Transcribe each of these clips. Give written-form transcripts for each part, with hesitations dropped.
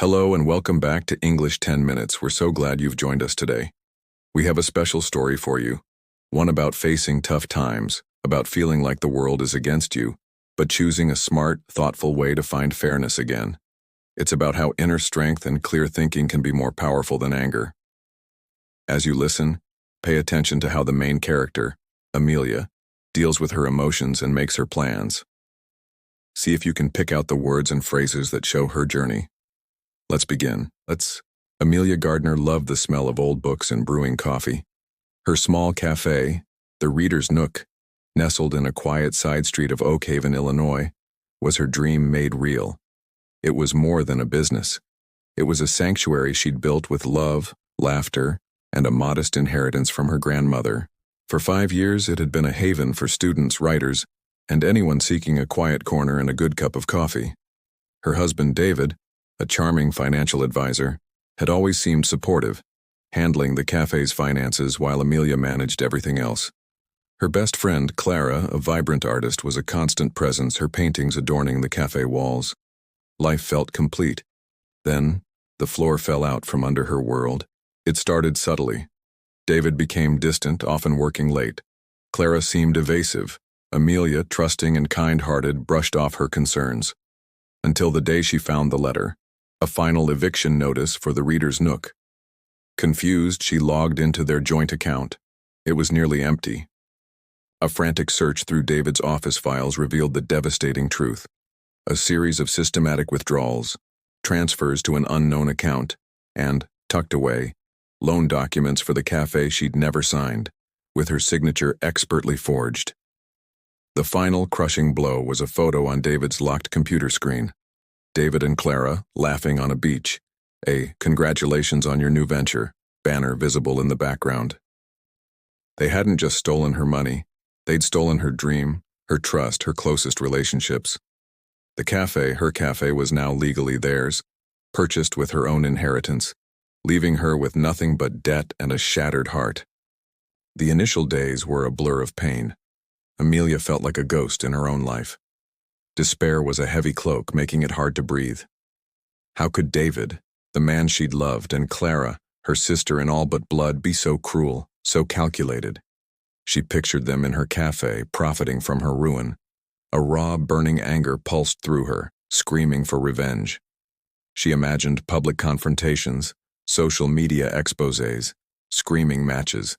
Hello and welcome back to English 10 Minutes. We're so glad you've joined us today. We have a special story for you, one about facing tough times, about feeling like the world is against you, but choosing a smart, thoughtful way to find fairness again. It's about how inner strength and clear thinking can be more powerful than anger. As you listen, pay attention to how the main character, Amelia, deals with her emotions and makes her plans. See if you can pick out the words and phrases that show her journey. Let's begin. Amelia Gardner loved the smell of old books and brewing coffee. Her small cafe, the Reader's Nook, nestled in a quiet side street of Oak Haven, Illinois, was her dream made real. It was more than a business. It was a sanctuary she'd built with love, laughter, and a modest inheritance from her grandmother. For 5 years, it had been a haven for students, writers, and anyone seeking a quiet corner and a good cup of coffee. Her husband, David, a charming financial advisor, had always seemed supportive, handling the cafe's finances while Amelia managed everything else. Her best friend, Clara, a vibrant artist, was a constant presence, her paintings adorning the cafe walls. Life felt complete. Then, the floor fell out from under her world. It started subtly. David became distant, often working late. Clara seemed evasive. Amelia, trusting and kind-hearted, brushed off her concerns. Until the day she found the letter. A final eviction notice for the Reader's Nook. Confused, she logged into their joint account. It was nearly empty. A frantic search through David's office files revealed the devastating truth. A series of systematic withdrawals, transfers to an unknown account, and, tucked away, loan documents for the cafe she'd never signed, with her signature expertly forged. The final crushing blow was a photo on David's locked computer screen. David and Clara, laughing on a beach, a "congratulations on your new venture" banner visible in the background. They hadn't just stolen her money, they'd stolen her dream, her trust, her closest relationships. The cafe, her cafe, was now legally theirs, purchased with her own inheritance, leaving her with nothing but debt and a shattered heart. The initial days were a blur of pain. Amelia felt like a ghost in her own life. Despair was a heavy cloak, making it hard to breathe. How could David, the man she'd loved, and Clara, her sister in all but blood, be so cruel, so calculated? She pictured them in her cafe, profiting from her ruin. A raw, burning anger pulsed through her, screaming for revenge. She imagined public confrontations, social media exposés, screaming matches.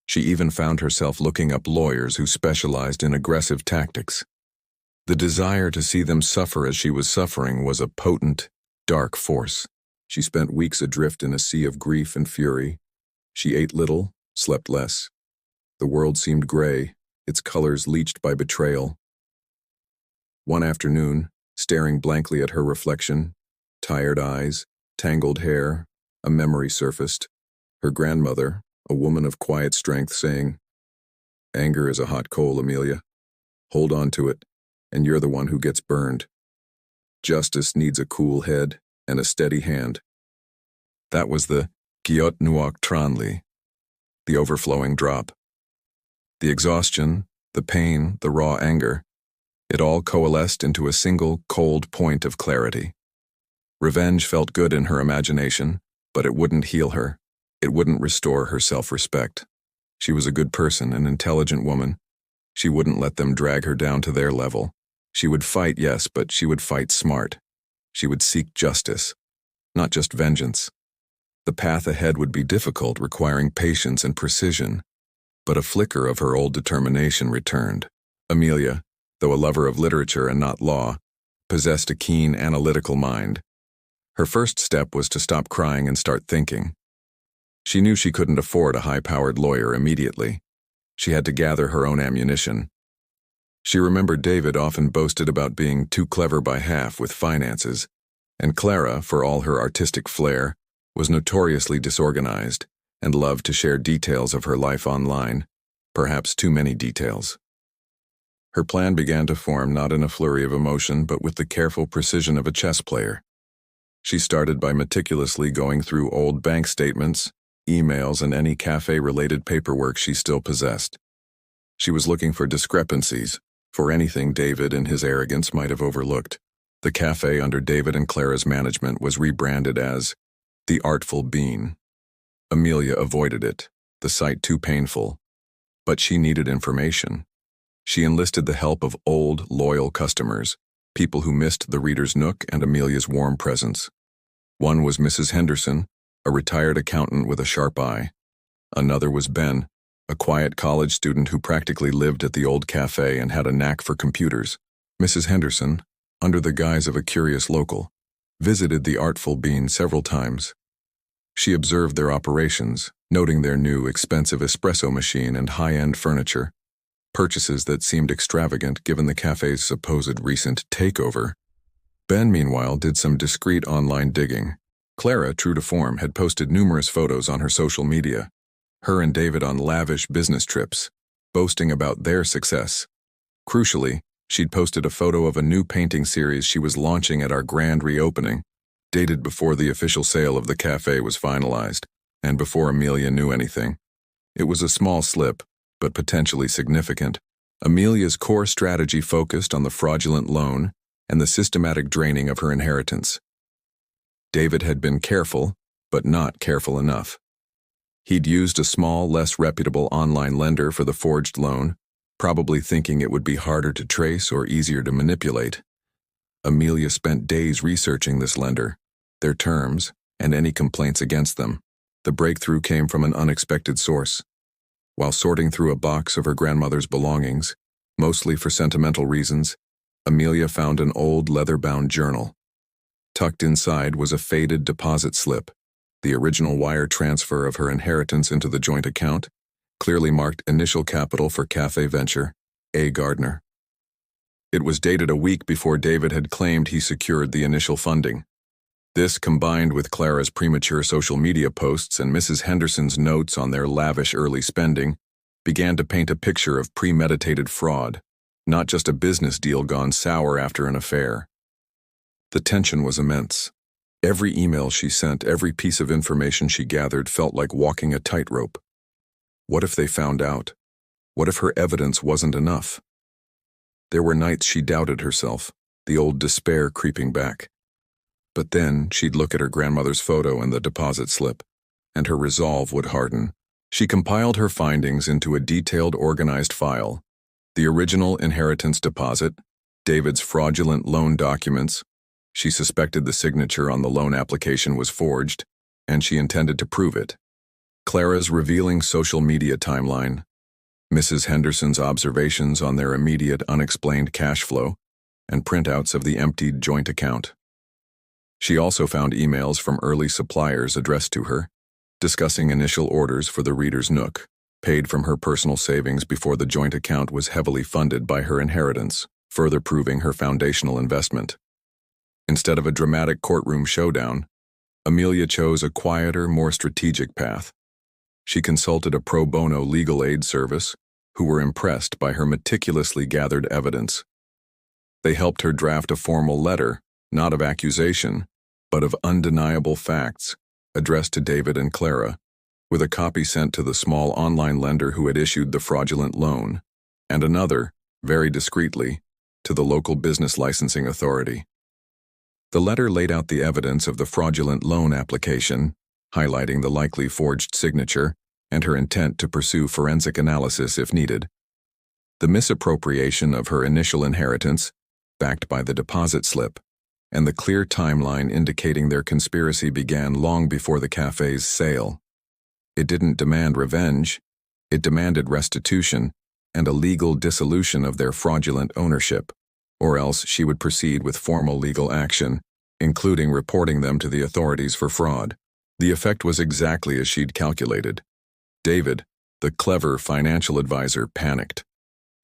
She even found herself looking up lawyers who specialized in aggressive tactics. The desire to see them suffer as she was suffering was a potent, dark force. She spent weeks adrift in a sea of grief and fury. She ate little, slept less. The world seemed gray, its colors leached by betrayal. One afternoon, staring blankly at her reflection, tired eyes, tangled hair, a memory surfaced. Her grandmother, a woman of quiet strength, saying, "Anger is a hot coal, Amelia. Hold on to it, and you're the one who gets burned. Justice needs a cool head and a steady hand." That was the Giot Nuok Tranli, the overflowing drop. The exhaustion, the pain, the raw anger, it all coalesced into a single, cold point of clarity. Revenge felt good in her imagination, but it wouldn't heal her. It wouldn't restore her self-respect. She was a good person, an intelligent woman. She wouldn't let them drag her down to their level. She would fight, yes, but she would fight smart. She would seek justice, not just vengeance. The path ahead would be difficult, requiring patience and precision, but a flicker of her old determination returned. Amelia, though a lover of literature and not law, possessed a keen, analytical mind. Her first step was to stop crying and start thinking. She knew she couldn't afford a high-powered lawyer immediately. She had to gather her own ammunition. She remembered David often boasted about being too clever by half with finances, and Clara, for all her artistic flair, was notoriously disorganized and loved to share details of her life online, perhaps too many details. Her plan began to form not in a flurry of emotion, but with the careful precision of a chess player. She started by meticulously going through old bank statements, emails, and any cafe-related paperwork she still possessed. She was looking for discrepancies, for anything David in his arrogance might have overlooked. The cafe under David and Clara's management was rebranded as The Artful Bean. Amelia avoided it, the sight too painful. But she needed information. She enlisted the help of old, loyal customers, people who missed the reader's nook and Amelia's warm presence. One was Mrs. Henderson, a retired accountant with a sharp eye. Another was Ben, a quiet college student who practically lived at the old cafe and had a knack for computers. Mrs. Henderson, under the guise of a curious local, visited the Artful Bean several times. She observed their operations, noting their new, expensive espresso machine and high-end furniture, purchases that seemed extravagant given the cafe's supposed recent takeover. Ben, meanwhile, did some discreet online digging. Clara, true to form, had posted numerous photos on her social media, her and David on lavish business trips, boasting about their success. Crucially, she'd posted a photo of a new painting series she was launching at our grand reopening, dated before the official sale of the cafe was finalized, and before Amelia knew anything. It was a small slip, but potentially significant. Amelia's core strategy focused on the fraudulent loan and the systematic draining of her inheritance. David had been careful, but not careful enough. He'd used a small, less reputable online lender for the forged loan, probably thinking it would be harder to trace or easier to manipulate. Amelia spent days researching this lender, their terms, and any complaints against them. The breakthrough came from an unexpected source. While sorting through a box of her grandmother's belongings, mostly for sentimental reasons, Amelia found an old leather-bound journal. Tucked inside was a faded deposit slip, the original wire transfer of her inheritance into the joint account, clearly marked initial capital for cafe venture, A. Gardner. It was dated a week before David had claimed he secured the initial funding. This, combined with Clara's premature social media posts and Mrs. Henderson's notes on their lavish early spending, began to paint a picture of premeditated fraud, not just a business deal gone sour after an affair. The tension was immense. Every email she sent, every piece of information she gathered felt like walking a tightrope. What if they found out? What if her evidence wasn't enough? There were nights she doubted herself, the old despair creeping back. But then she'd look at her grandmother's photo and the deposit slip, and her resolve would harden. She compiled her findings into a detailed, organized file: the original inheritance deposit, David's fraudulent loan documents. She suspected the signature on the loan application was forged, and she intended to prove it. Clara's revealing social media timeline, Mrs. Henderson's observations on their immediate unexplained cash flow, and printouts of the emptied joint account. She also found emails from early suppliers addressed to her, discussing initial orders for the reader's nook, paid from her personal savings before the joint account was heavily funded by her inheritance, further proving her foundational investment. Instead of a dramatic courtroom showdown, Amelia chose a quieter, more strategic path. She consulted a pro bono legal aid service, who were impressed by her meticulously gathered evidence. They helped her draft a formal letter, not of accusation, but of undeniable facts, addressed to David and Clara, with a copy sent to the small online lender who had issued the fraudulent loan, and another, very discreetly, to the local business licensing authority. The letter laid out the evidence of the fraudulent loan application, highlighting the likely forged signature and her intent to pursue forensic analysis if needed. The misappropriation of her initial inheritance, backed by the deposit slip, and the clear timeline indicating their conspiracy began long before the cafe's sale. It didn't demand revenge, it demanded restitution and a legal dissolution of their fraudulent ownership, or else she would proceed with formal legal action, including reporting them to the authorities for fraud. The effect was exactly as she'd calculated. David, the clever financial advisor, panicked.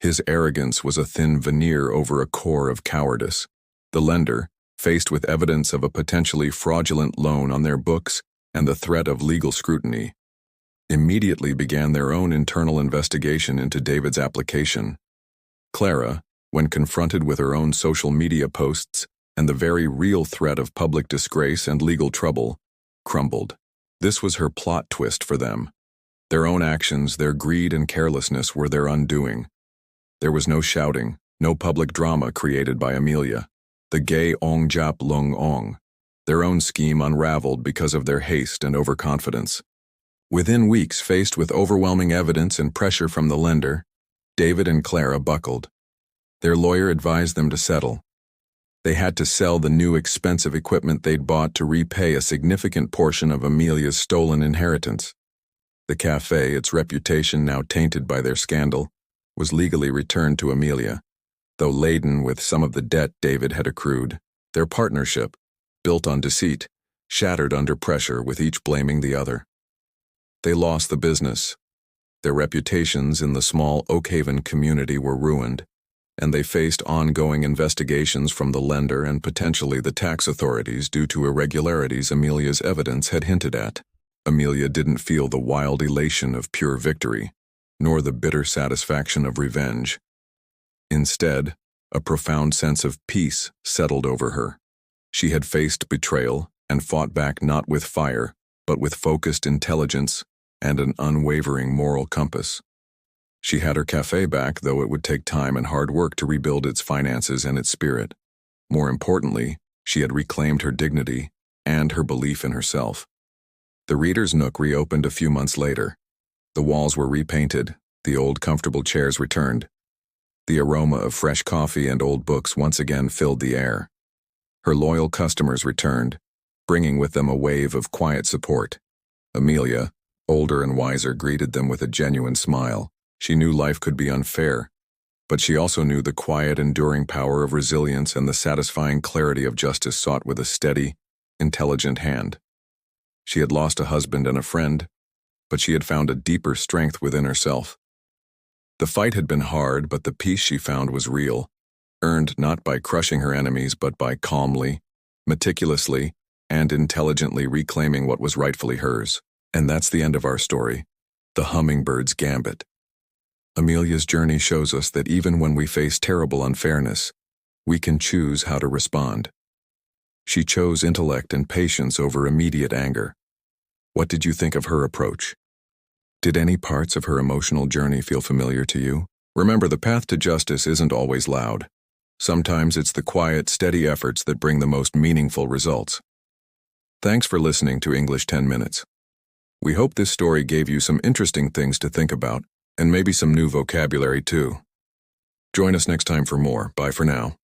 His arrogance was a thin veneer over a core of cowardice. The lender, faced with evidence of a potentially fraudulent loan on their books and the threat of legal scrutiny, immediately began their own internal investigation into David's application. Clara, when confronted with her own social media posts and the very real threat of public disgrace and legal trouble, crumbled. This was her plot twist for them. Their own actions, their greed and carelessness were their undoing. There was no shouting, no public drama created by Amelia. the gay Ong Jap Lung Ong. Their own scheme unraveled because of their haste and overconfidence. Within weeks, faced with overwhelming evidence and pressure from the lender, David and Clara buckled. Their lawyer advised them to settle. They had to sell the new expensive equipment they'd bought to repay a significant portion of Amelia's stolen inheritance. The cafe, its reputation now tainted by their scandal, was legally returned to Amelia, though laden with some of the debt David had accrued. Their partnership, built on deceit, shattered under pressure, with each blaming the other. They lost the business. Their reputations in the small Oakhaven community were ruined, and they faced ongoing investigations from the lender and potentially the tax authorities due to irregularities Amelia's evidence had hinted at. Amelia didn't feel the wild elation of pure victory, nor the bitter satisfaction of revenge. Instead, a profound sense of peace settled over her. She had faced betrayal and fought back not with fire, but with focused intelligence and an unwavering moral compass. She had her cafe back, though it would take time and hard work to rebuild its finances and its spirit. More importantly, she had reclaimed her dignity and her belief in herself. The Reader's Nook reopened a few months later. The walls were repainted, the old comfortable chairs returned. The aroma of fresh coffee and old books once again filled the air. Her loyal customers returned, bringing with them a wave of quiet support. Amelia, older and wiser, greeted them with a genuine smile. She knew life could be unfair, but she also knew the quiet, enduring power of resilience and the satisfying clarity of justice sought with a steady, intelligent hand. She had lost a husband and a friend, but she had found a deeper strength within herself. The fight had been hard, but the peace she found was real, earned not by crushing her enemies, but by calmly, meticulously, and intelligently reclaiming what was rightfully hers. And that's the end of our story, The Hummingbird's Gambit. Amelia's journey shows us that even when we face terrible unfairness, we can choose how to respond. She chose intellect and patience over immediate anger. What did you think of her approach? Did any parts of her emotional journey feel familiar to you? Remember, the path to justice isn't always loud. Sometimes it's the quiet, steady efforts that bring the most meaningful results. Thanks for listening to English 10 Minutes. We hope this story gave you some interesting things to think about, and maybe some new vocabulary too. Join us next time for more. Bye for now.